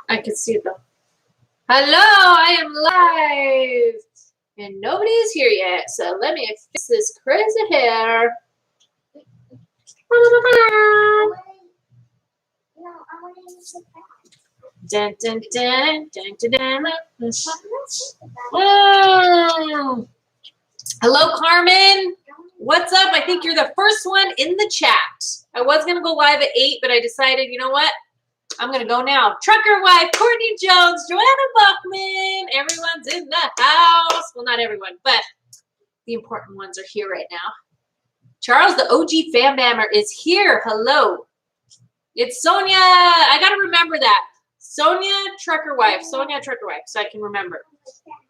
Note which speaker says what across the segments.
Speaker 1: I can see it though. Hello, I am live. And nobody is here yet, so let me fix this crazy hair. Dun, dun, dun, dun, dun, dun, dun. Hello, Carmen. What's up? I think you're the first one in the chat. I was going to go live at 8, but I decided, you know what? I'm going to go now. Trucker wife, Courtney Jones, Joanna Buckman. Everyone's in the house. Well, not everyone, but the important ones are here right now. Charles, the OG Fam Bammer, is here. Hello. It's Sonia. I got to remember that. Sonia Trucker wife, so I can remember.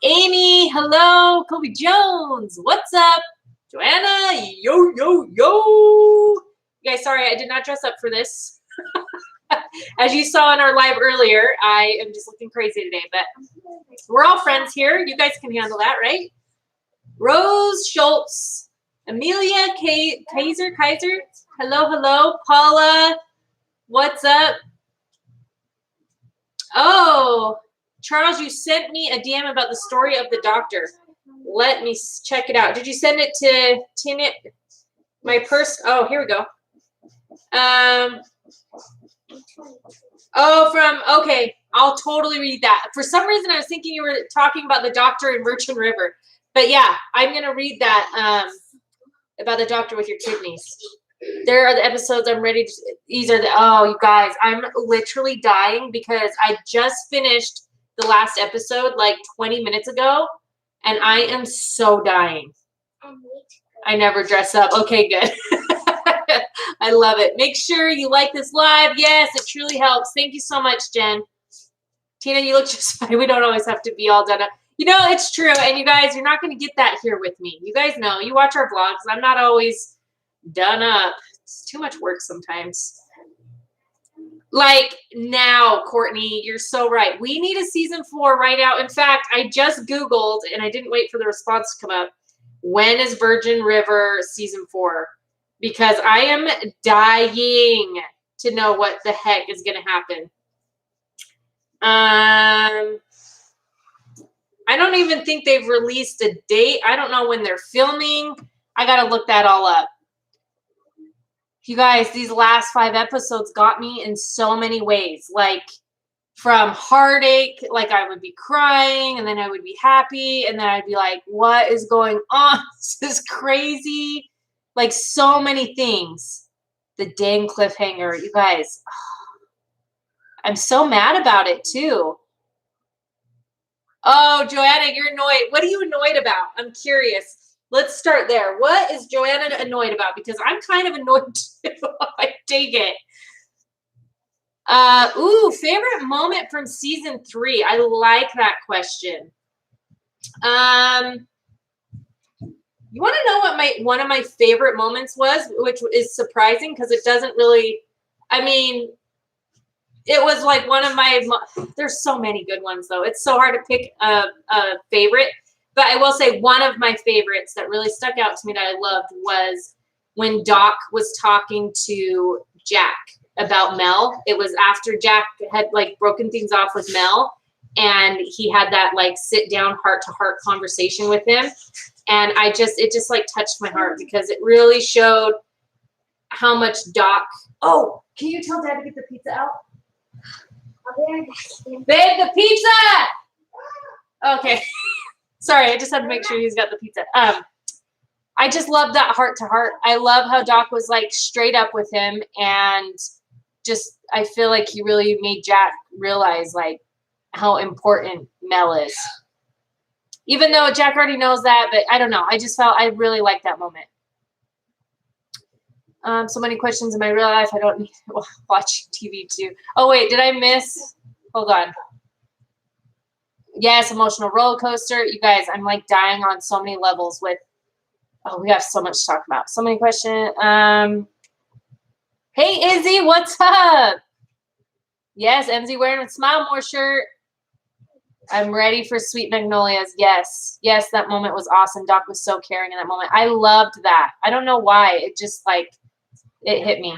Speaker 1: Amy, hello. Kobe Jones, what's up? Joanna, yo, yo, yo. You guys, sorry, I did not dress up for this. As you saw in our live earlier, I am just looking crazy today, but we're all friends here. You guys can handle that, right? Rose Schultz, Amelia Kaiser, hello, hello. Paula, what's up? Oh, Charles, you sent me a DM about the story of the doctor. Let me check it out. Did you send it to Tina? My purse. Oh, here we go. Okay. I'll totally read that. For some reason, I was thinking you were talking about the doctor in Virgin River. But yeah, I'm going to read that about the doctor with your kidneys. There are the episodes I'm ready to, these are the, oh, you guys, I'm literally dying because I just finished the last episode like 20 minutes ago and I am so dying. I never dress up. Okay, good. I love it. Make sure you like this live. Yes, it truly helps. Thank you so much, Jen. Tina, you look just fine. We don't always have to be all done up. You know, it's true. And you guys, you're not going to get that here with me. You guys know, you watch our vlogs. I'm not always done up. It's too much work sometimes. Like now, Courtney, you're so right. We need a season 4 right now. In fact, I just Googled and I didn't wait for the response to come up. When is Virgin River season 4? Because I am dying to know what the heck is going to happen. I don't even think they've released a date. I don't know when they're filming. I got to look that all up. You guys, these last 5 episodes got me in so many ways. Like from heartache, like I would be crying and then I would be happy and then I'd be like, what is going on? This is crazy. Like so many things. The dang cliffhanger, you guys. I'm so mad about it too. Oh, Joanna, you're annoyed. What are you annoyed about? I'm curious. Let's start there. What is Joanna annoyed about? Because I'm kind of annoyed too. I take it. Favorite moment from season 3. I like that question. You want to know what one of my favorite moments was, which is surprising because it doesn't really, I mean, it was like one of my, there's so many good ones though. It's so hard to pick a favorite. But I will say one of my favorites that really stuck out to me that I loved was when Doc was talking to Jack about Mel. It was after Jack had like broken things off with Mel and he had that like sit down heart to heart conversation with him. And it just like touched my heart because it really showed how much Doc, oh, can you tell Dad to get the pizza out? Babe, the pizza! Okay. Sorry, I just had to make sure he's got the pizza. I just love that heart to heart. I love how Doc was like straight up with him and just, I feel like he really made Jack realize like how important Mel is. Even though Jack already knows that, but I don't know. I just felt I really liked that moment. So many questions in my real life. I don't need to watch TV too. Oh, wait, did I miss? Hold on. Yes, emotional roller coaster. You guys, I'm like dying on so many levels with, oh, we have so much to talk about. So many questions. Hey, Izzy, what's up? Yes, MZ wearing a Smile More shirt. I'm ready for Sweet Magnolias. Yes. Yes, that moment was awesome. Doc was so caring in that moment. I loved that. I don't know why. It just like, it hit me.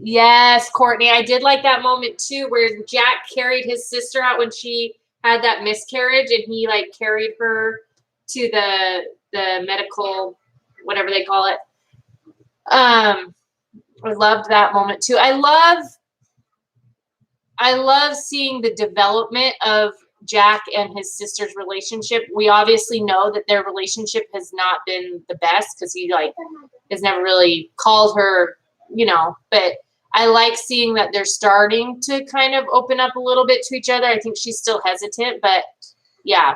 Speaker 1: Yes, Courtney. I did like that moment too, where Jack carried his sister out when she had that miscarriage, and he like carried her to the medical, whatever they call it. I loved that moment too. I love seeing the development of Jack and his sister's relationship. We obviously know that their relationship has not been the best because he like has never really called her, you know, but I like seeing that they're starting to kind of open up a little bit to each other. I think she's still hesitant, but yeah.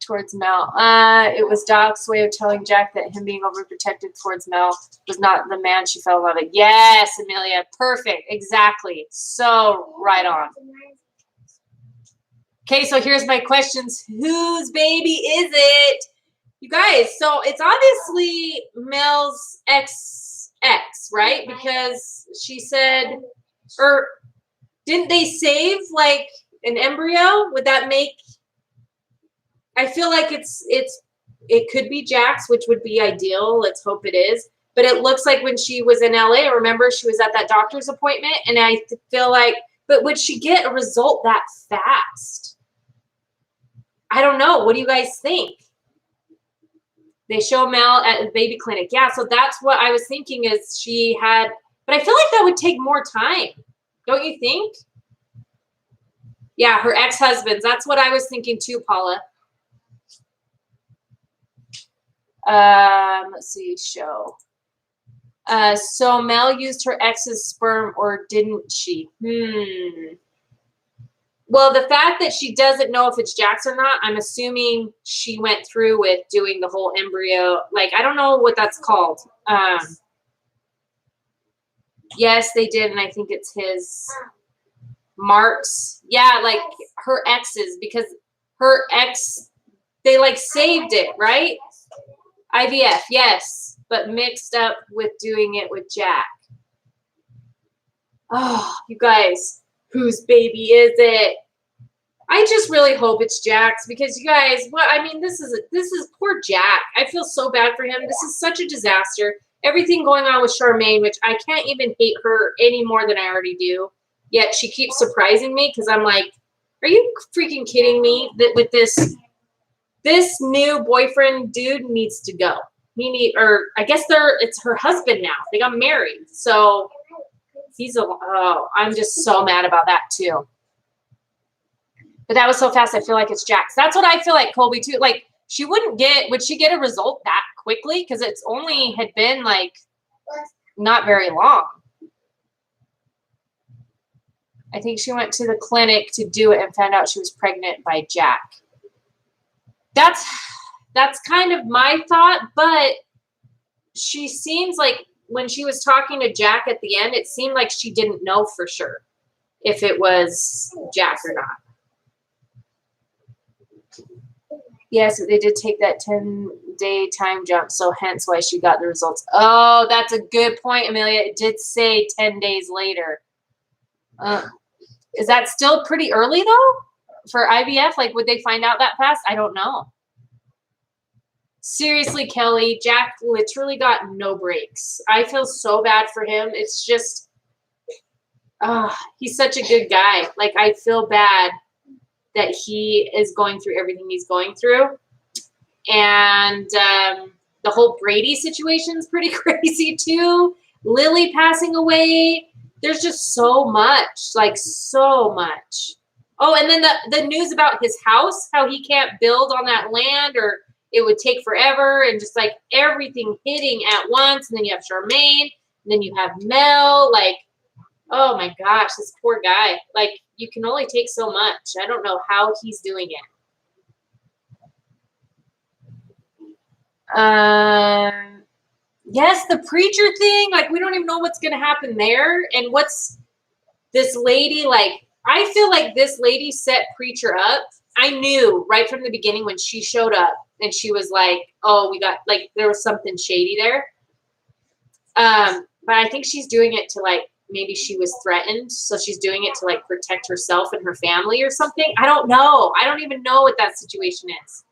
Speaker 1: Towards Mel. It was Doc's way of telling Jack that him being overprotective towards Mel was not the man she fell in love with. Yes, Amelia. Perfect. Exactly. So right on. Okay, so here's my questions. Whose baby is it? You guys, so it's obviously Mel's ex, right? Because she said, or didn't they save like an embryo? Would that make, I feel like it could be Jack's, which would be ideal. Let's hope it is. But it looks like when she was in LA, remember she was at that doctor's appointment, and I feel like, but would she get a result that fast? I don't know. What do you guys think? They show Mel at the baby clinic. Yeah, so that's what I was thinking is she had, but I feel like that would take more time. Don't you think? Yeah, her ex-husbands. That's what I was thinking too, Paula. Let's see, show. So Mel used her ex's sperm, or didn't she? Well, the fact that she doesn't know if it's Jack's or not, I'm assuming she went through with doing the whole embryo. Like, I don't know what that's called. Yes, they did, and I think it's his Mark's. Yeah, like her exes, because her ex, they like saved it, right? IVF, yes, but mixed up with doing it with Jack. Oh, you guys, whose baby is it? I just really hope it's Jack's, because you guys, what I mean, this is poor Jack. I feel so bad for him. This is such a disaster. Everything going on with Charmaine, which I can't even hate her any more than I already do. Yet she keeps surprising me, because I'm like, are you freaking kidding me? That with this new boyfriend dude needs to go. Or I guess it's her husband now. They got married, so I'm just so mad about that too. But that was so fast. I feel like it's Jack's. That's what I feel like, Colby, too. Like, would she get a result that quickly? Because it's only had been, like, not very long. I think she went to the clinic to do it and found out she was pregnant by Jack. That's kind of my thought, but she seems like when she was talking to Jack at the end, it seemed like she didn't know for sure if it was Jack or not. Yes, they did take that 10-day time jump, so hence why she got the results. Oh, that's a good point, Amelia. It did say 10 days later. Is that still pretty early, though, for IVF? Like, would they find out that fast? I don't know. Seriously, Kelly, Jack literally got no breaks. I feel so bad for him. It's just, he's such a good guy. Like, I feel bad that he is going through everything he's going through. And the whole Brady situation is pretty crazy too. Lily passing away. There's just so much, like so much. Oh, and then the news about his house, how he can't build on that land, or it would take forever, and just like everything hitting at once. And then you have Charmaine, and then you have Mel. Like, oh my gosh, this poor guy. Like, you can only take so much. I don't know how he's doing it. Yes, the preacher thing. Like, we don't even know what's going to happen there. And what's this lady, like, I feel like this lady set Preacher up. I knew right from the beginning when she showed up and she was like, oh, we got, like, there was something shady there. But I think she's doing it to, like, maybe she was threatened, so she's doing it to, like, protect herself and her family or something. I don't know. I don't even know what that situation is.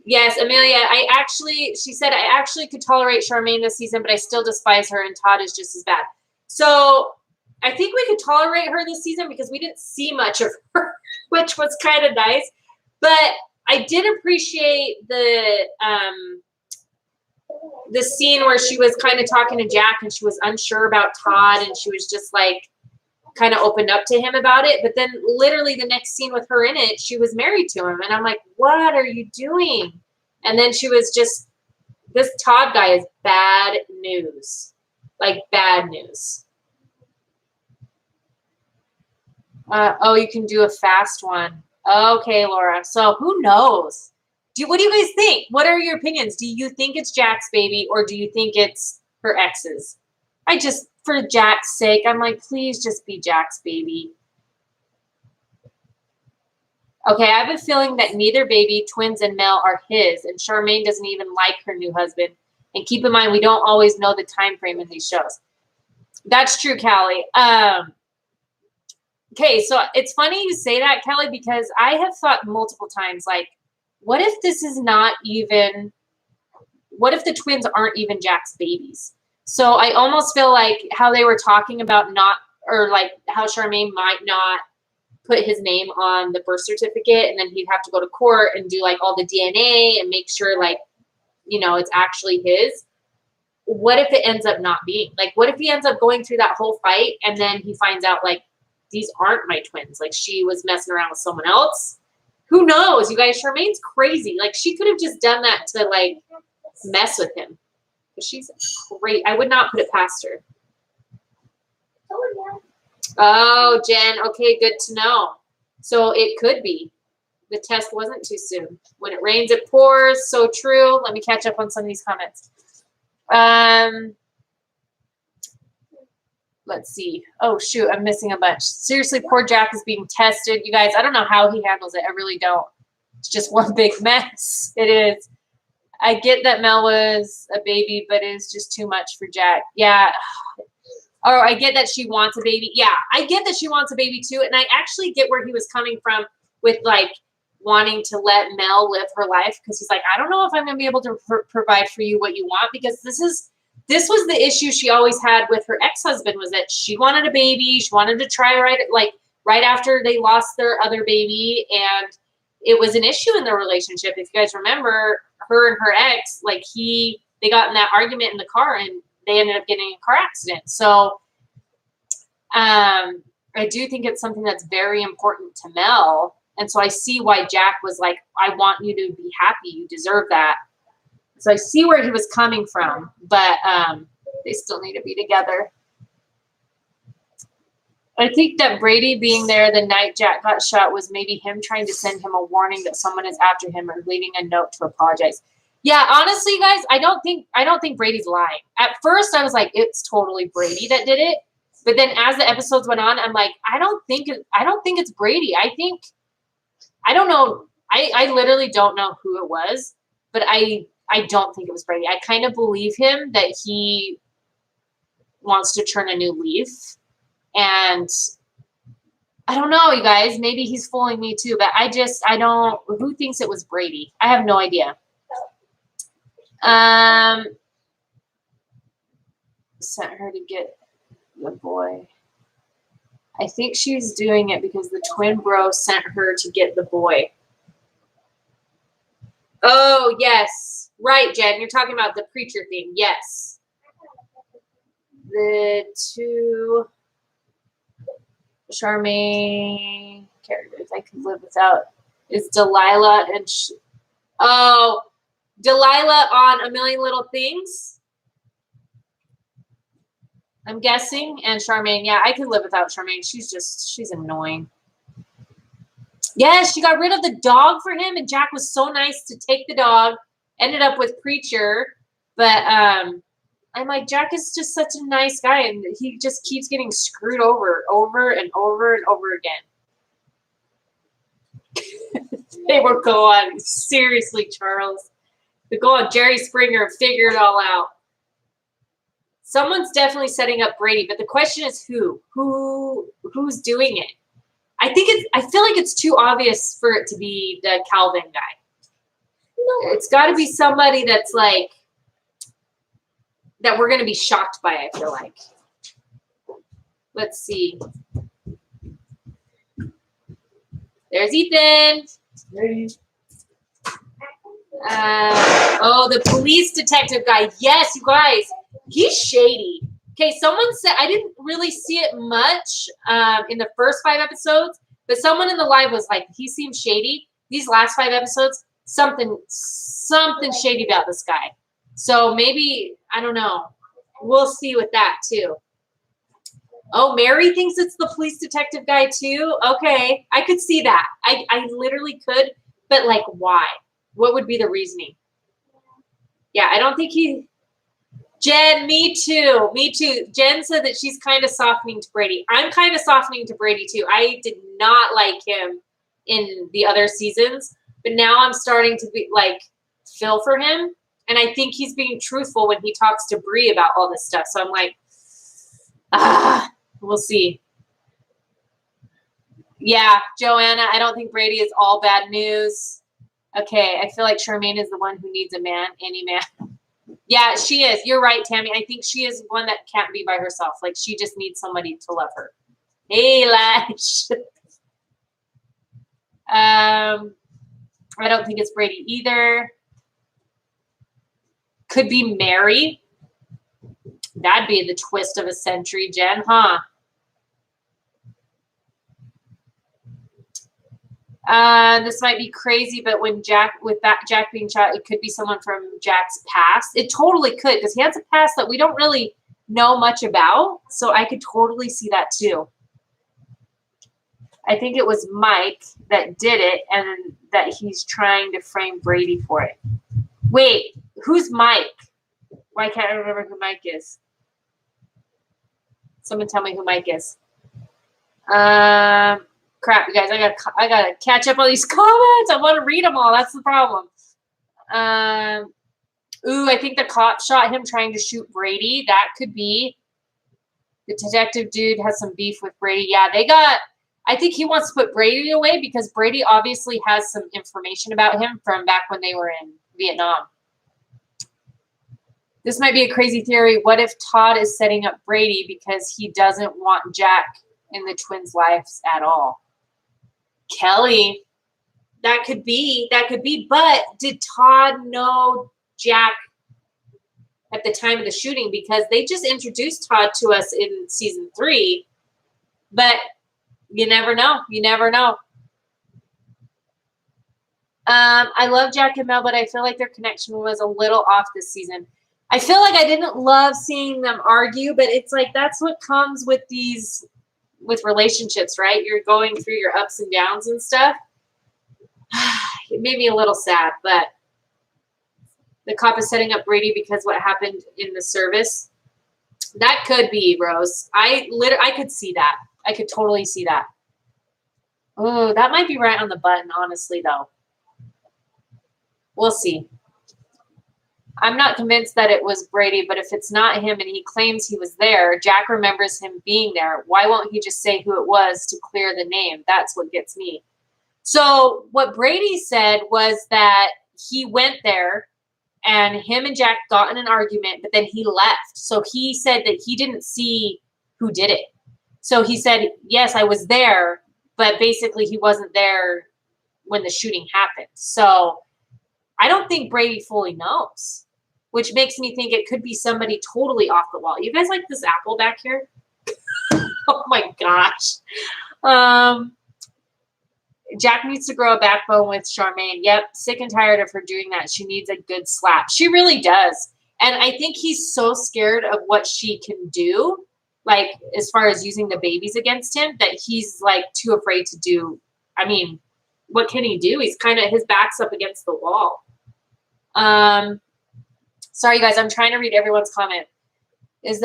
Speaker 1: Yes, Amelia, she said, I actually could tolerate Charmaine this season, but I still despise her, and Todd is just as bad. So I think we could tolerate her this season because we didn't see much of her, which was kind of nice. But I did appreciate the scene where she was kind of talking to Jack and she was unsure about Todd and she was just like kind of opened up to him about it. But then literally the next scene with her in it, she was married to him. And I'm like, what are you doing? And then she was just, this Todd guy is bad news. Like bad news. Oh, you can do a fast one. Okay, Laura. So who knows? What do you guys think? What are your opinions? Do you think it's Jack's baby or do you think it's her ex's? For Jack's sake, I'm like, please just be Jack's baby. Okay, I have a feeling that neither baby, twins and Mel, are his, and Charmaine doesn't even like her new husband. And keep in mind, we don't always know the time frame in these shows. That's true, Callie. Okay, so it's funny you say that, Kelly, because I have thought multiple times, like, what if this is not even, what if the twins aren't even Jack's babies? So I almost feel like how they were talking about like how Charmaine might not put his name on the birth certificate and then he'd have to go to court and do like all the DNA and make sure like, it's actually his. What if it ends up not being? Like, what if he ends up going through that whole fight and then he finds out like, these aren't my twins. Like she was messing around with someone else. Who knows, you guys? Charmaine's crazy. Like she could have just done that to like mess with him. But she's great. I would not put it past her. Oh, Jen. Okay, good to know. So it could be. The test wasn't too soon. When it rains, it pours. So true. Let me catch up on some of these comments. Let's see. Oh, shoot. I'm missing a bunch. Seriously, poor Jack is being tested. You guys, I don't know how he handles it. I really don't. It's just one big mess. It is. I get that Mel was a baby, but it's just too much for Jack. Yeah. Or I get that she wants a baby. Yeah, I get that she wants a baby too. And I actually get where he was coming from with like wanting to let Mel live her life. Because he's like, I don't know if I'm going to be able to provide for you what you want. Because this was the issue she always had with her ex-husband, was that she wanted a baby. She wanted to try right after they lost their other baby. And it was an issue in their relationship. If you guys remember, her and her ex, like they got in that argument in the car and they ended up getting in a car accident. So I do think it's something that's very important to Mel. And so I see why Jack was like, I want you to be happy. You deserve that. So I see where he was coming from, but they still need to be together. I think that Brady being there the night Jack got shot was maybe him trying to send him a warning that someone is after him or leaving a note to apologize. Yeah, honestly, guys, I don't think Brady's lying. At first, I was like, it's totally Brady that did it. But then as the episodes went on, I'm like, I don't think it's Brady. I don't know. I literally don't know who it was, but I don't think it was Brady. I kind of believe him that he wants to turn a new leaf. And I don't know, you guys. Maybe he's fooling me too, but I don't. Who thinks it was Brady? I have no idea. Sent her to get the boy. I think she's doing it because the twin bro sent her to get the boy. Oh, yes. Right, Jen. You're talking about the preacher thing. Yes. The two Charmaine characters I could live without is Delilah and Delilah on A Million Little Things, I'm guessing, and Charmaine. Yeah, I could live without Charmaine. She's annoying. Yes, she got rid of the dog for him, and Jack was so nice to take the dog. Ended up with Preacher, but I'm like, Jack is just such a nice guy, and he just keeps getting screwed over and over and over again. They will go on. Seriously, Charles. They go on Jerry Springer and figure it all out. Someone's definitely setting up Brady, but the question is who? Who's doing it? I feel like it's too obvious for it to be the Calvin guy. It's got to be somebody that's like, that we're going to be shocked by, I feel like. Let's see. There's Ethan.
Speaker 2: Hey.
Speaker 1: Oh, the police detective guy. Yes, you guys. He's shady. Okay, someone said, I didn't really see it much in the first 5 episodes, but someone in the live was like, he seems shady. These last 5 episodes, something shady about this guy. So maybe, I don't know. We'll see with that too. Oh, Mary thinks it's the police detective guy too? Okay, I could see that. I literally could, but like why? What would be the reasoning? Yeah, I don't think he... Jen, me too. Me too. Jen said that she's kind of softening to Brady. I'm kind of softening to Brady too. I did not like him in the other seasons, but now I'm starting to be like feel for him. And I think he's being truthful when he talks to Bree about all this stuff. So I'm like, we'll see. Yeah, Joanna, I don't think Brady is all bad news. Okay, I feel like Charmaine is the one who needs a man, any man. Yeah, she is. You're right, Tammy. I think she is one that can't be by herself. Like, she just needs somebody to love her. Hey, Lash. I don't think it's Brady either. Could be Mary. That'd be the twist of a century, Jen, huh? This might be crazy, but when Jack being shot, it could be someone from Jack's past. It totally could, because he has a past that we don't really know much about. So I could totally see that too. I think it was Mike that did it, and that he's trying to frame Brady for it. Wait, who's Mike? Why can't I remember who Mike is? Someone tell me who Mike is. Crap, you guys, I gotta catch up on these comments. I want to read them all. That's the problem. Ooh, I think the cop shot him trying to shoot Brady. That could be. The detective dude has some beef with Brady. Yeah, I think he wants to put Brady away because Brady obviously has some information about him from back when they were in Vietnam. This might be a crazy theory. What if Todd is setting up Brady because he doesn't want Jack in the twins' lives at all? Kelly, that could be. But did Todd know Jack at the time of the shooting? Because they just introduced Todd to us in season 3, but you never know. I love Jack and Mel, but I feel like their connection was a little off this season. I feel like I didn't love seeing them argue, but it's like that's what comes with relationships, right? You're going through your ups and downs and stuff. It made me a little sad, but the cop is setting up Brady because what happened in the service. That could be, Rose. I could see that. I could totally see that. Oh, that might be right on the button, honestly, though. We'll see. I'm not convinced that it was Brady, but if it's not him and he claims he was there, Jack remembers him being there. Why won't he just say who it was to clear the name? That's what gets me. So what Brady said was that he went there and him and Jack got in an argument, but then he left. So he said that he didn't see who did it. So he said, yes, I was there, but basically he wasn't there when the shooting happened. So I don't think Brady fully knows, which makes me think it could be somebody totally off the wall. You guys like this apple back here? Oh my gosh. Jack needs to grow a backbone with Charmaine. Yep, sick and tired of her doing that. She needs a good slap. She really does. And I think he's so scared of what she can do, like as far as using the babies against him, that he's like too afraid to do. I mean, what can he do? He's kind of, his back's up against the wall. Sorry, guys, I'm trying to read everyone's comment. If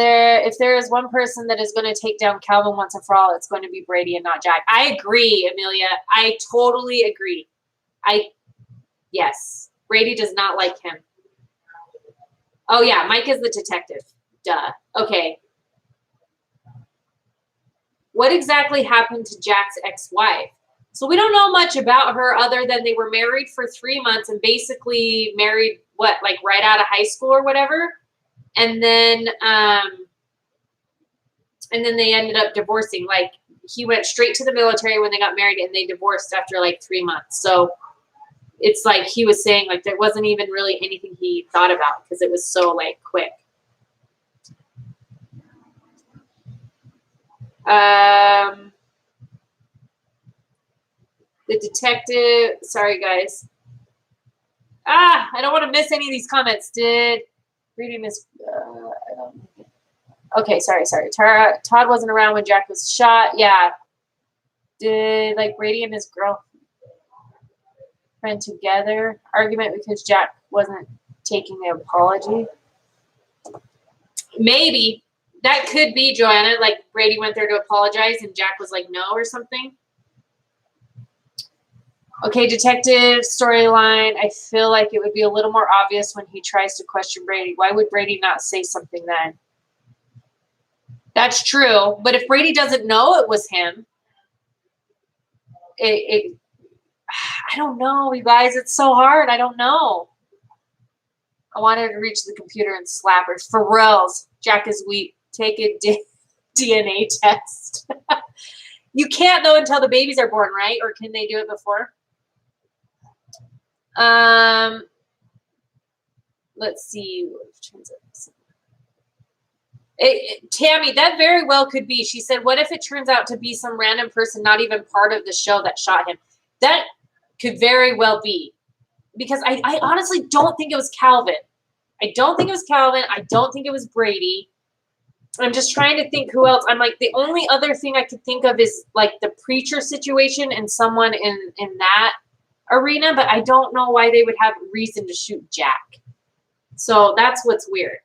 Speaker 1: there is one person that is going to take down Calvin once and for all, it's going to be Brady and not Jack. I agree, Amelia. I totally agree. Yes, Brady does not like him. Oh yeah, Mike is the detective. Duh. Okay. What exactly happened to Jack's ex-wife? So we don't know much about her other than they were married for 3 months and basically married, like right out of high school or whatever. And then they ended up divorcing. Like he went straight to the military when they got married and they divorced after like 3 months. So it's like he was saying like there wasn't even really anything he thought about because it was so like quick. The detective, sorry guys. I don't want to miss any of these comments. Did reading this, I don't, okay, sorry. Todd wasn't around when Jack was shot. Yeah. Did like Brady and his girlfriend together argument because Jack wasn't taking the apology? Maybe. That could be, Joanna. Like Brady went there to apologize and Jack was like, no, or something. Okay, detective storyline. I feel like it would be a little more obvious when he tries to question Brady. Why would Brady not say something then? That's true. But if Brady doesn't know it was him, I don't know, you guys. It's so hard. I don't know. I wanted to reach the computer and slap her. For reals. Jack is weak. Take a DNA test. You can't, though, until the babies are born, right? Or can they do it before? Let's see. Tammy, that very well could be. She said, what if it turns out to be some random person not even part of the show that shot him? That could very well be. Because I honestly don't think it was Calvin. I don't think it was Calvin. I don't think it was Brady. I'm just trying to think who else. I'm like, the only other thing I could think of is like the preacher situation and someone in that arena, but I don't know why they would have reason to shoot Jack. So that's what's weird.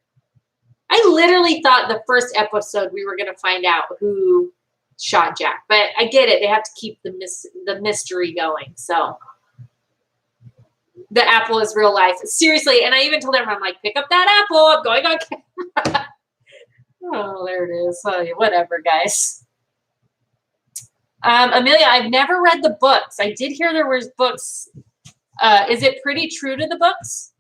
Speaker 1: I literally thought the first episode we were going to find out who shot Jack, but I get it. They have to keep the mystery going. So the apple is real life. Seriously. And I even told everyone, I'm like, pick up that apple. I'm going on camera. Oh, there it is. Oh, whatever, guys. Amelia, I've never read the books. I did hear there was books. Is it pretty true to the books?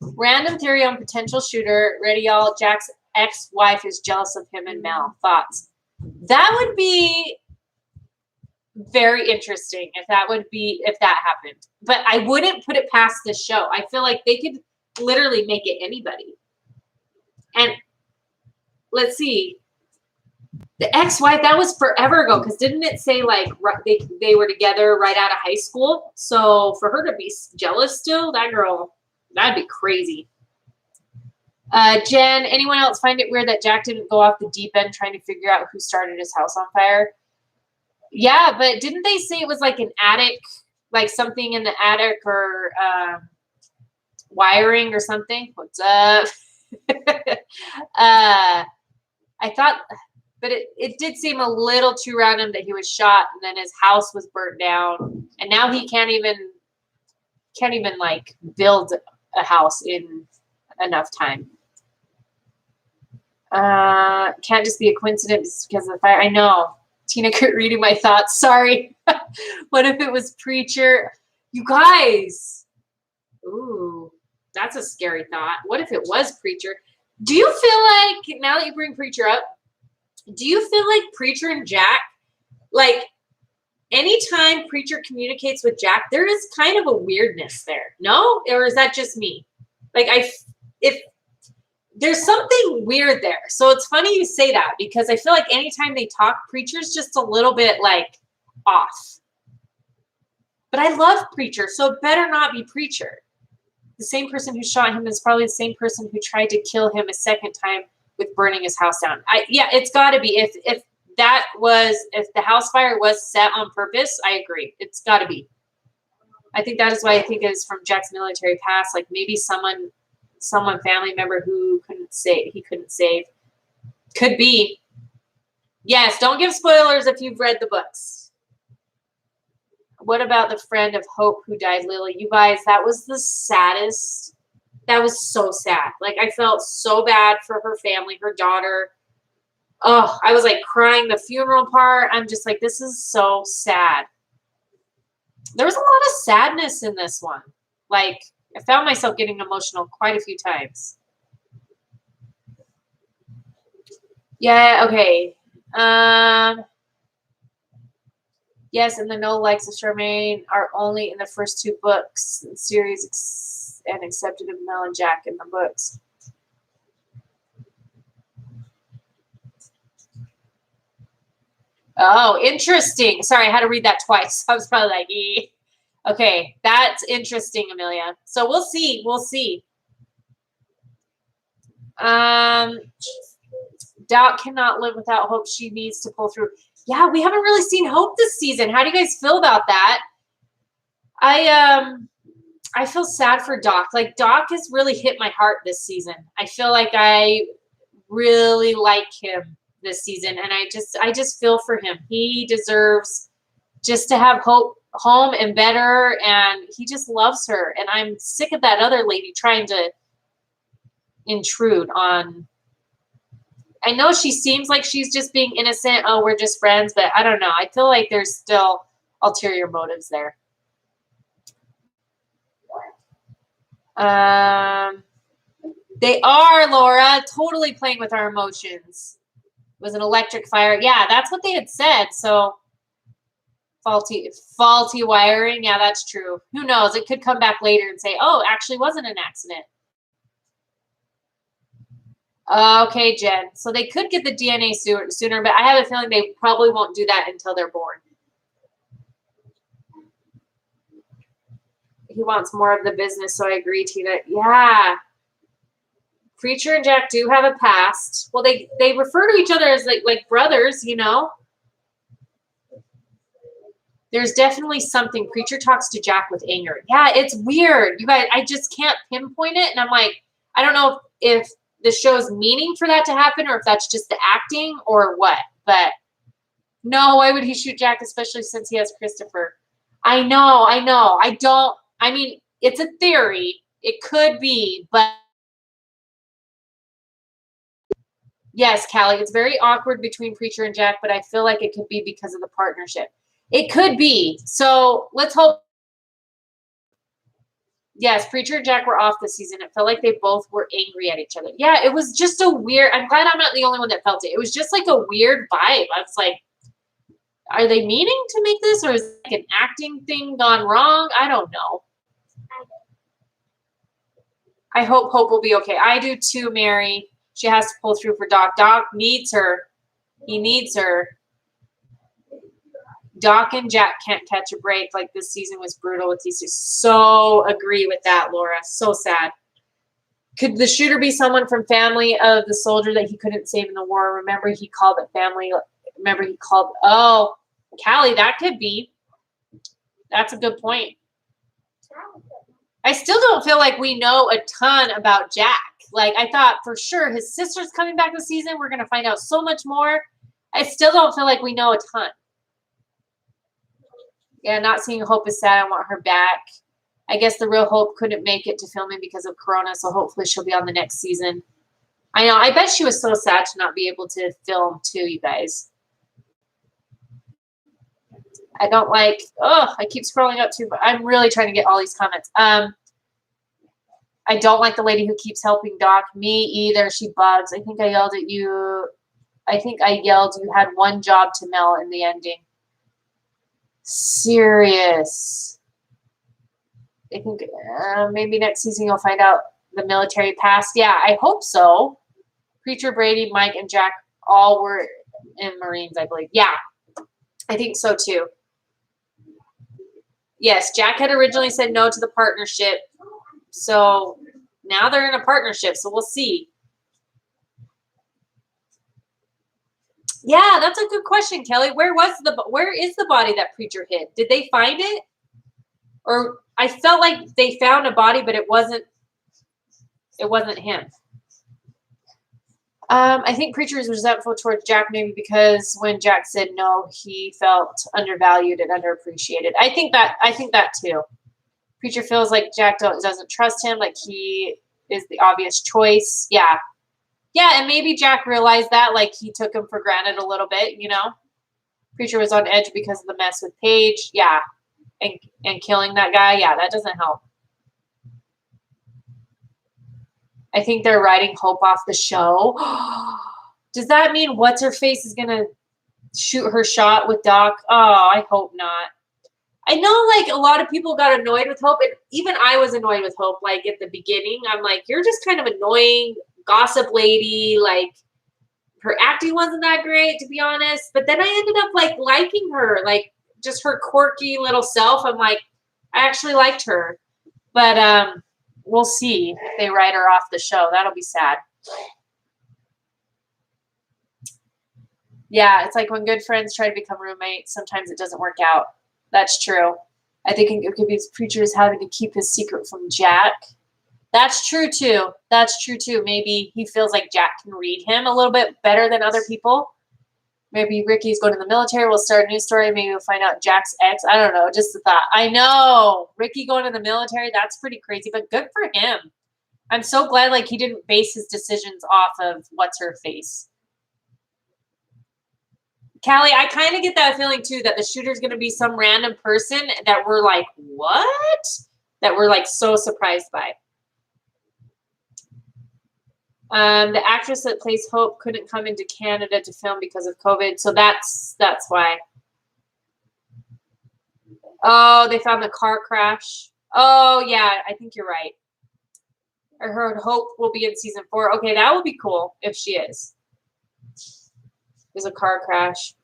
Speaker 1: Random theory on potential shooter. Ready, y'all. Jack's ex-wife is jealous of him and Mel. Thoughts? That would be very interesting if that happened. But I wouldn't put it past the show. I feel like they could literally make it anybody. And let's see. The ex-wife, that was forever ago, because didn't it say like they were together right out of high school? So for her to be jealous still, that girl, that'd be crazy. Jen, anyone else find it weird that Jack didn't go off the deep end trying to figure out who started his house on fire? Yeah, but didn't they say it was like an attic, like something in the attic or wiring or something? What's up? I thought, but it did seem a little too random that he was shot and then his house was burnt down and now he can't even like build a house in enough time. Can't just be a coincidence because of the fire. I know. Tina quit reading my thoughts. Sorry. What if it was Preacher? You guys. Ooh. That's a scary thought. What if it was Preacher? Do you feel like, now that you bring Preacher up, do you feel like Preacher and Jack, like anytime Preacher communicates with Jack, there is kind of a weirdness there. No? Or is that just me? Like if there's something weird there. So it's funny you say that because I feel like anytime they talk, Preacher's just a little bit like off. But I love Preacher, so it better not be Preacher. The same person who shot him is probably the same person who tried to kill him a second time with burning his house down. Yeah, it's got to be. If the house fire was set on purpose, I agree. It's got to be. I think that is why I think it is from Jack's military past. Like maybe someone family member who he couldn't save. Could be. Yes, don't give spoilers if you've read the books. What about the friend of Hope who died, Lily? You guys, that was the saddest. That was so sad. Like, I felt so bad for her family, her daughter. Oh, I was like crying the funeral part. I'm just like, this is so sad. There was a lot of sadness in this one. Like, I found myself getting emotional quite a few times. Yeah, okay. Yes, and the no likes of Charmaine are only in the first 2 books in the series and accepted of Mel and Jack in the books. Oh, interesting. Sorry, I had to read that twice. I was probably like, okay, that's interesting, Amelia. So we'll see. We'll see. Doc cannot live without Hope. She needs to pull through. Yeah, we haven't really seen Hope this season. How do you guys feel about that? I feel sad for Doc. Like, Doc has really hit my heart this season. I feel like I really like him this season, and I just feel for him. He deserves just to have Hope home and better, and he just loves her. And I'm sick of that other lady trying to intrude on. I know she seems like she's just being innocent. Oh, we're just friends, but I don't know. I feel like there's still ulterior motives there. They are, Laura, totally playing with our emotions. It was an electric fire. Yeah, that's what they had said. So faulty wiring. Yeah, that's true. Who knows? It could come back later and say, oh, actually wasn't an accident. Okay, Jen. So they could get the DNA sooner, but I have a feeling they probably won't do that until they're born. He wants more of the business, so I agree, Tina. Yeah. Preacher and Jack do have a past. Well, they refer to each other as like brothers, you know. There's definitely something. Preacher talks to Jack with anger. Yeah, it's weird. You guys, I just can't pinpoint it. And I'm like, I don't know if the show's meaning for that to happen or if that's just the acting or what. But no, why would he shoot Jack, especially since he has Christopher? I know. I mean, it's a theory. It could be, but yes, Callie, it's very awkward between Preacher and Jack, but I feel like it could be because of the partnership. It could be. So let's hope. Yes, Preacher and Jack were off this season. It felt like they both were angry at each other. Yeah, it was just a weird. I'm glad I'm not the only one that felt it. It was just like a weird vibe. I was like, are they meaning to make this, or is it like an acting thing gone wrong? I don't know. I hope Hope will be okay. I do too, Mary. She has to pull through for Doc. Doc needs her. He needs her. Doc and Jack can't catch a break. Like, this season was brutal with these two. So agree with that, Laura. So sad. Could the shooter be someone from family of the soldier that he couldn't save in the war? Remember, he called it family. Remember, he called. Oh, Callie, that could be. That's a good point. I still don't feel like we know a ton about Jack. Like, I thought for sure his sister's coming back this season. We're going to find out so much more. I still don't feel like we know a ton. Yeah, not seeing Hope is sad. I want her back. I guess the real Hope couldn't make it to filming because of Corona, so hopefully she'll be on the next season. I know. I bet she was so sad to not be able to film too, you guys. I don't like, I keep scrolling up too, but I'm really trying to get all these comments. I don't like the lady who keeps helping Doc. Me either. She bugs. I think I yelled at you. You had one job to Mel in the ending. Serious. I think maybe next season you'll find out the military past. Yeah, I hope so. Preacher, Brady, Mike, and Jack all were in Marines, I believe. Yeah, I think so too. Yes, Jack had originally said no to the partnership. So now they're in a partnership, so we'll see. Yeah, that's a good question, Kelly. Where is the body that Preacher hid? Did they find it? Or I felt like they found a body, but it wasn't him. I think Preacher is resentful towards Jack maybe because when Jack said no, he felt undervalued and underappreciated. I think that too. Preacher feels like Jack doesn't trust him, like he is the obvious choice. Yeah. Yeah, and maybe Jack realized that, like, he took him for granted a little bit, you know? Preacher was on edge because of the mess with Paige. Yeah. And killing that guy. Yeah, that doesn't help. I think they're writing Hope off the show. Does that mean What's-Her-Face is going to shoot her shot with Doc? Oh, I hope not. I know, like, a lot of people got annoyed with Hope, and even I was annoyed with Hope, like, at the beginning. I'm like, you're just kind of annoying, gossip lady, like, her acting wasn't that great, to be honest. But then I ended up, like, liking her, like, just her quirky little self. I'm like, I actually liked her. But we'll see if they write her off the show. That'll be sad. Yeah, it's like when good friends try to become roommates, sometimes it doesn't work out. That's true. I think it could be Preacher's having to keep his secret from Jack. That's true, too. That's true, too. Maybe he feels like Jack can read him a little bit better than other people. Maybe Ricky's going to the military. We'll start a new story. Maybe we'll find out Jack's ex. I don't know. Just a thought. I know. Ricky going to the military, that's pretty crazy, but good for him. I'm so glad, like, he didn't base his decisions off of What's-Her-Face. Callie, I kind of get that feeling, too, that the shooter's going to be some random person that we're like, what? That we're, like, so surprised by. The actress that plays Hope couldn't come into Canada to film because of COVID, so that's why. Oh, they found the car crash. Oh, yeah, I think you're right. I heard Hope will be in season 4. Okay, that would be cool if she is. There's a car crash.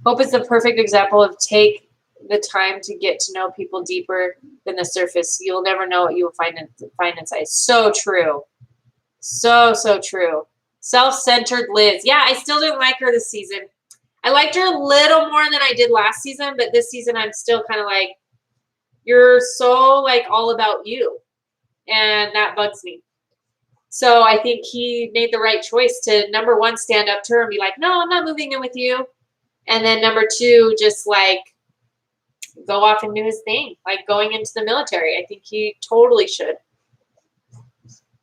Speaker 1: Hope is the perfect example of take the time to get to know people deeper than the surface. You'll never know what you will find inside. So true. So true. Self-centered Liz. Yeah, I still didn't like her this season. I liked her a little more than I did last season, but this season I'm still kind of like, you're so, like, all about you. And that bugs me. So I think he made the right choice to, number one, stand up to her and be like, no, I'm not moving in with you. And then number two, just, like, go off and do his thing, like going into the military. I think he totally should.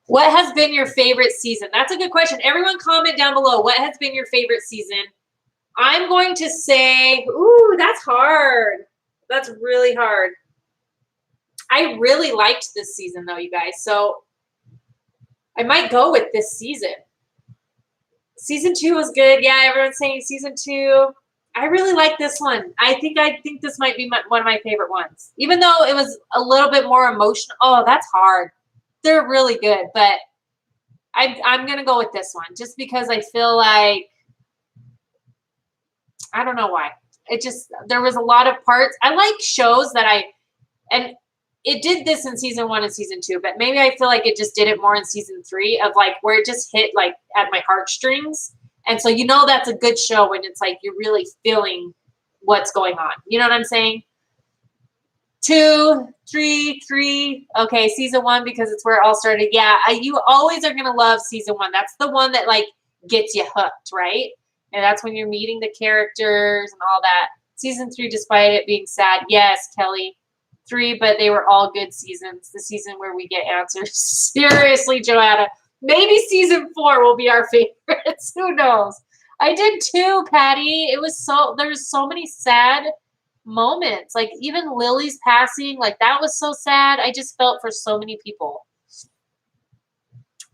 Speaker 1: What has been your favorite season? That's a good question. Everyone comment down below. What has been your favorite season? I'm going to say, ooh, that's hard. That's really hard. I really liked this season, though, you guys. So I might go with this season. Season 2 was good. Yeah, everyone's saying season 2. I really like this one. I think this might be one of my favorite ones. Even though it was a little bit more emotional. Oh, that's hard. They're really good, but I'm going to go with this one just because I feel like, I don't know why. There was a lot of parts. I like shows and it did this in season 1 and season 2, but maybe I feel like it just did it more in season 3 of, like, where it just hit, like, at my heartstrings. And so, that's a good show when it's like you're really feeling what's going on. You know what I'm saying? 2, 3. Okay, season 1 because it's where it all started. Yeah, you always are gonna love season 1. That's the one that, like, gets you hooked, right? And that's when you're meeting the characters and all that. Season 3, despite it being sad, yes, Kelly, 3, but they were all good seasons. The season where we get answers. Seriously, Joanna. Maybe season 4 will be our favorites. Who knows? I did too, Patty. There's so many sad moments. Like, even Lily's passing, like, that was so sad. I just felt for so many people.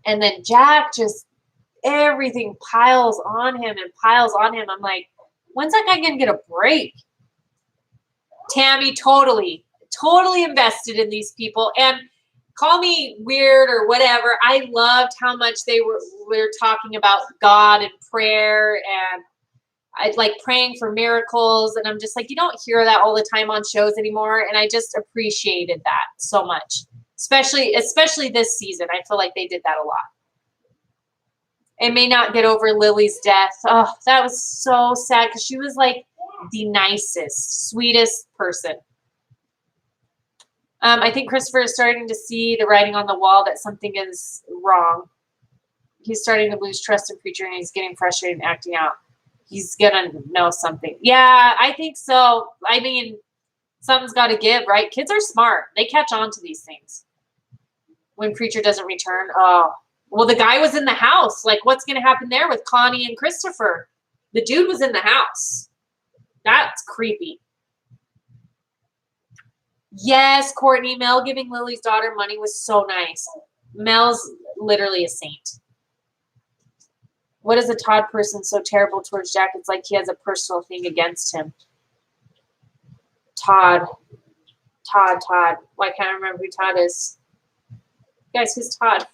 Speaker 1: And then Jack, just everything piles on him and piles on him. I'm like, when's that guy gonna get a break? Tammy, totally invested in these people. And call me weird or whatever. I loved how much they were talking about God and prayer, and I'd like praying for miracles. And I'm just like, you don't hear that all the time on shows anymore. And I just appreciated that so much, especially this season. I feel like they did that a lot. And may not get over Lily's death. Oh, that was so sad because she was like the nicest, sweetest person. I think Christopher is starting to see the writing on the wall that something is wrong. He's starting to lose trust in Preacher, and he's getting frustrated and acting out. He's going to know something. Yeah, I think so. I mean, something's got to give, right? Kids are smart. They catch on to these things. When Preacher doesn't return, oh, Well, the guy was in the house. Like, what's going to happen there with Connie and Christopher? The dude was in the house. That's creepy. Yes, Courtney. Mel giving Lily's daughter money was so nice. Mel's literally a saint. What is a Todd person so terrible towards Jack? It's like he has a personal thing against him. Todd. Why can't I remember who Todd is? Guys, who's Todd?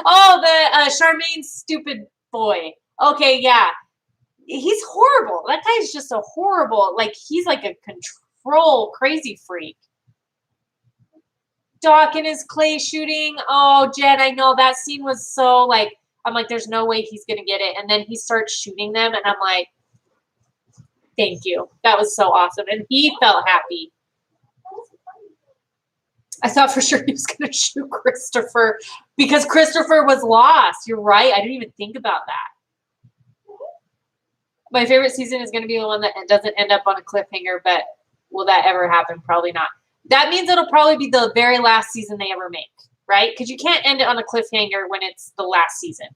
Speaker 1: Oh, the Charmaine's stupid boy. Okay, yeah. He's horrible. That guy's just a horrible, like, he's like a control crazy freak. Doc and his clay shooting. Oh, Jen, I know that scene was so, like, I'm like, there's no way he's going to get it. And then he starts shooting them, and I'm like, thank you. That was so awesome. And he felt happy. I thought for sure he was going to shoot Christopher because Christopher was lost. You're right. I didn't even think about that. My favorite season is going to be the one that doesn't end up on a cliffhanger, but will that ever happen? Probably not. That means it'll probably be the very last season they ever make, right? Because you can't end it on a cliffhanger when it's the last season.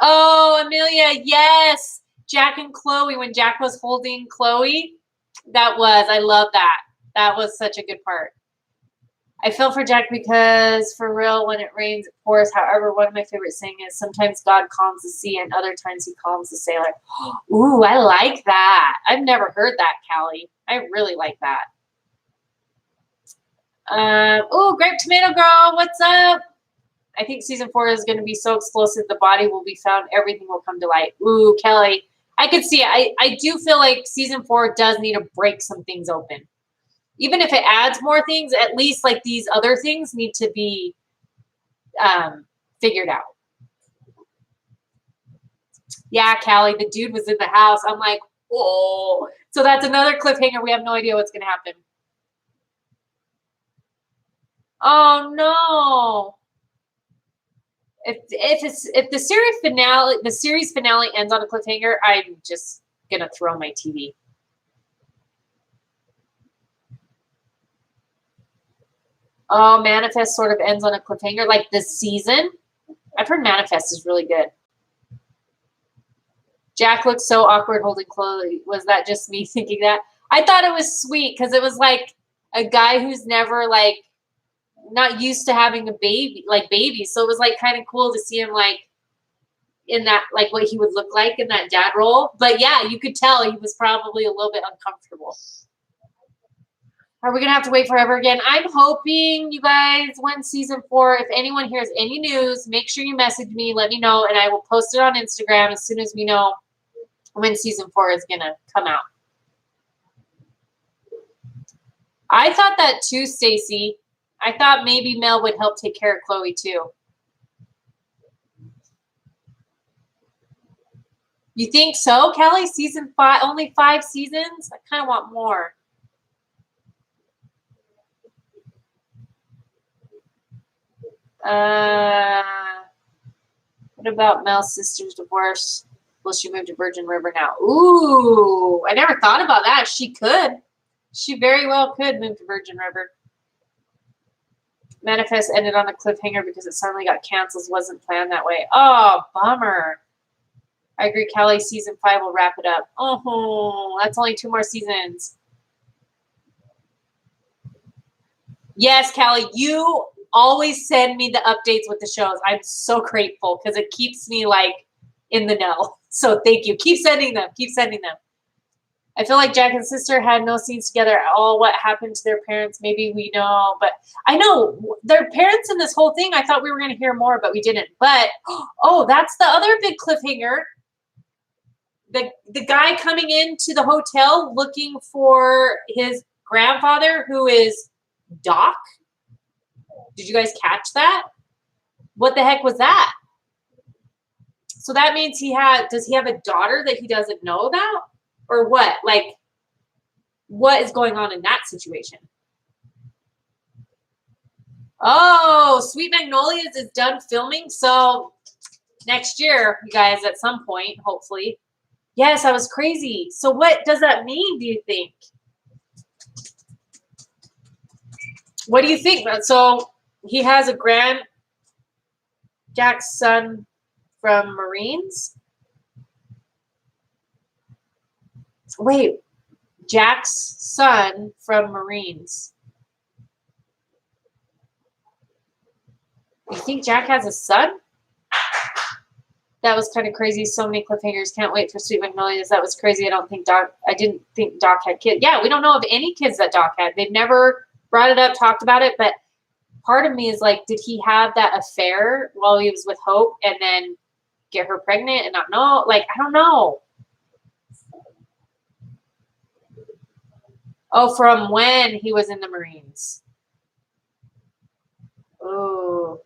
Speaker 1: Oh, Amelia, yes. Jack and Chloe, when Jack was holding Chloe, I love that. That was such a good part. I feel for Jack because, for real, when it rains, it pours. However, one of my favorite sayings is, sometimes God calms the sea and other times he calms the sailor. Ooh, I like that. I've never heard that, Callie. I really like that. Oh, Grape Tomato Girl, what's up? I think season 4 is going to be so explosive. The body will be found. Everything will come to light. Ooh, Kelly. I could see it. I do feel like season 4 does need to break some things open. Even if it adds more things, at least like these other things need to be figured out. Yeah, Callie, the dude was in the house. I'm like, oh. So that's another cliffhanger. We have no idea what's going to happen. Oh, no. If the series finale ends on a cliffhanger, I'm just gonna throw my TV. Oh, Manifest sort of ends on a cliffhanger, like this season. I've heard Manifest is really good. Jack looked so awkward holding Chloe. Was that just me thinking that? I thought it was sweet because it was like a guy who's never like not used to having a baby. So it was like kind of cool to see him like in that, like what he would look like in that dad role. But yeah, you could tell he was probably a little bit uncomfortable. Are we going to have to wait forever again? I'm hoping you guys when season 4, if anyone hears any news, make sure you message me, let me know, and I will post it on Instagram as soon as we know when season 4 is going to come out. I thought that too, Stacy. I thought maybe Mel would help take care of Chloe too. You think so, Kelly? Season 5, only 5 seasons? I kind of want more. What about Mel's sister's divorce? Will she move to Virgin River now? Ooh, I never thought about that. She could. She very well could move to Virgin River. Manifest ended on a cliffhanger because it suddenly got canceled. Wasn't planned that way. Oh, bummer. I agree, Kelly. Season 5 will wrap it up. Oh, that's only 2 more seasons. Yes, Kelly, you always send me the updates with the shows. I'm so grateful because it keeps me like in the know. So thank you. Keep sending them. Keep sending them. I feel like Jack and sister had no scenes together at all. What happened to their parents? Maybe we know, but I know their parents in this whole thing. I thought we were going to hear more, but we didn't. But oh, that's the other big cliffhanger. The guy coming into the hotel looking for his grandfather, who is Doc. Did you guys catch that? What the heck was that? So that means does he have a daughter that he doesn't know about? Or what? Like, what is going on in that situation? Oh, Sweet Magnolias is done filming. So next year, you guys, at some point, hopefully. Yes, I was crazy. So what does that mean, do you think? What do you think? So he has a Jack's son from Marines. Wait, Jack's son from Marines. You think Jack has a son? That was kind of crazy. So many cliffhangers. Can't wait for Sweet Magnolias. That was crazy. I didn't think Doc had kids. Yeah, we don't know of any kids that Doc had. They've never brought it up, talked about it. But part of me is like, did he have that affair while he was with Hope and then get her pregnant and not know? Like, I don't know. Oh, from when he was in the Marines. Oh.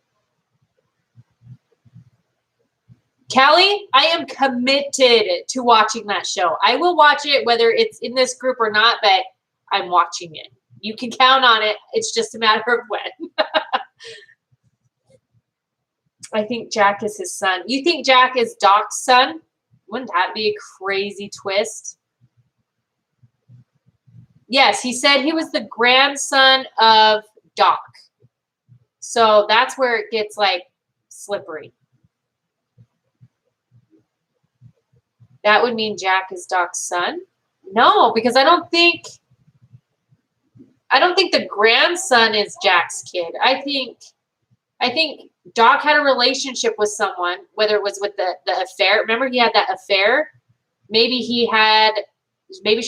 Speaker 1: Callie, I am committed to watching that show. I will watch it whether it's in this group or not, but I'm watching it. You can count on it. It's just a matter of when. I think Jack is his son. You think Jack is Doc's son? Wouldn't that be a crazy twist? Yes, he said he was the grandson of Doc. So that's where it gets like slippery. That would mean Jack is Doc's son? No, because I don't think the grandson is Jack's kid. I think Doc had a relationship with someone, whether it was with the affair. Remember he had that affair? Maybe she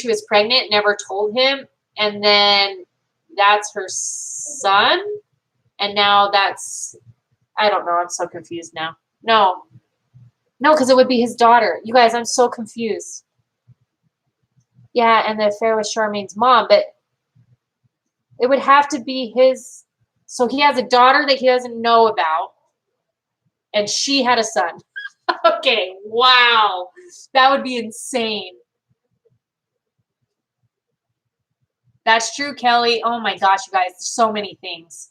Speaker 1: was pregnant, never told him, and then that's her son. And now I don't know. I'm so confused now. No, because it would be his daughter. You guys, I'm so confused. Yeah, and the affair with Charmaine's mom, but it would have to be his. So he has a daughter that he doesn't know about, and she had a son. Okay, wow. That would be insane. That's true, Kelly. Oh my gosh, you guys, so many things.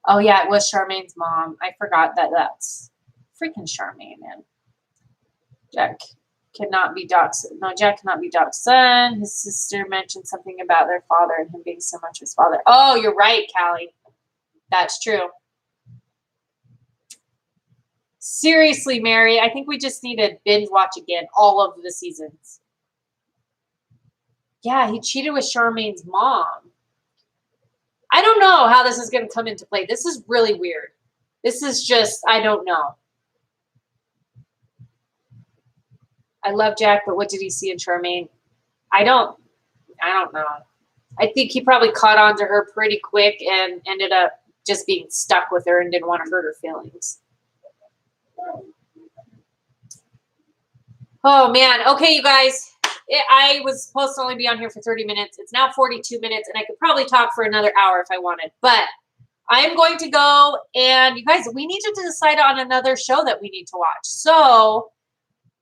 Speaker 1: Oh yeah, it was Charmaine's mom. I forgot that's freaking Charmaine, man. Jack cannot be Doc's son. His sister mentioned something about their father and him being so much his father. Oh, you're right, Callie. That's true. Seriously, Mary, I think we just need to binge watch again all of the seasons. Yeah, he cheated with Charmaine's mom. I don't know how this is going to come into play. This is really weird. This is just, I don't know. I love Jack, but what did he see in Charmaine? I don't know. I think he probably caught on to her pretty quick and ended up just being stuck with her and didn't want to hurt her feelings. Oh, man. Okay, you guys. I was supposed to only be on here for 30 minutes. It's now 42 minutes, and I could probably talk for another hour if I wanted. But I am going to go, and you guys, we need to decide on another show that we need to watch. So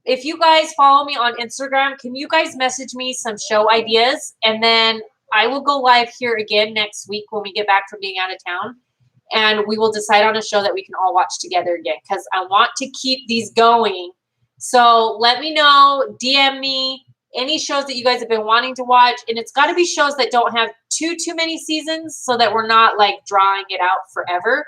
Speaker 1: if you guys follow me on Instagram, can you guys message me some show ideas? And then I will go live here again next week when we get back from being out of town. And we will decide on a show that we can all watch together again because I want to keep these going. So let me know, DM me any shows that you guys have been wanting to watch. And it's got to be shows that don't have too many seasons so that we're not like drawing it out forever.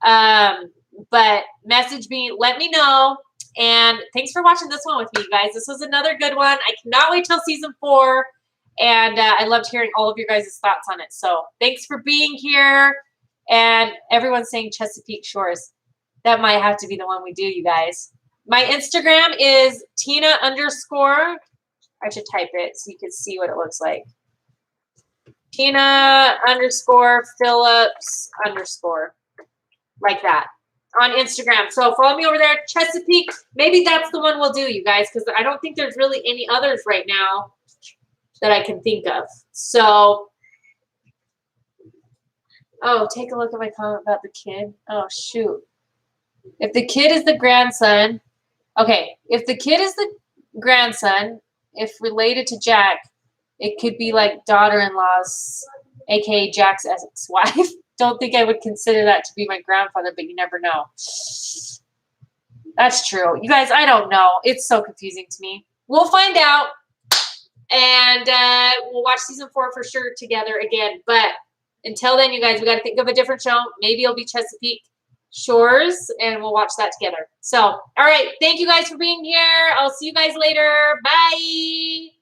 Speaker 1: But message me, let me know. And thanks for watching this one with me, you guys. This was another good one. I cannot wait till season 4. And I loved hearing all of your guys' thoughts on it. So thanks for being here. And everyone's saying Chesapeake Shores. That might have to be the one we do, you guys. My Instagram is Tina_. I should type it so you can see what it looks like. Tina_Phillips_. Like that. On Instagram. So follow me over there, Chesapeake. Maybe that's the one we'll do, you guys, because I don't think there's really any others right now that I can think of. So, oh, take a look at my comment about the kid. Oh, shoot. If the kid is the grandson, okay, if the kid is the grandson, if related to Jack, it could be like daughter-in-law's, aka Jack's ex-wife. Don't think I would consider that to be my grandfather, but you never know. That's true. You guys, I don't know. It's so confusing to me. We'll find out. And we'll watch season 4 for sure together again. But until then, you guys, we got to think of a different show. Maybe it'll be Chesapeake Shores, and we'll watch that together. So, all right. Thank you guys for being here. I'll see you guys later. Bye.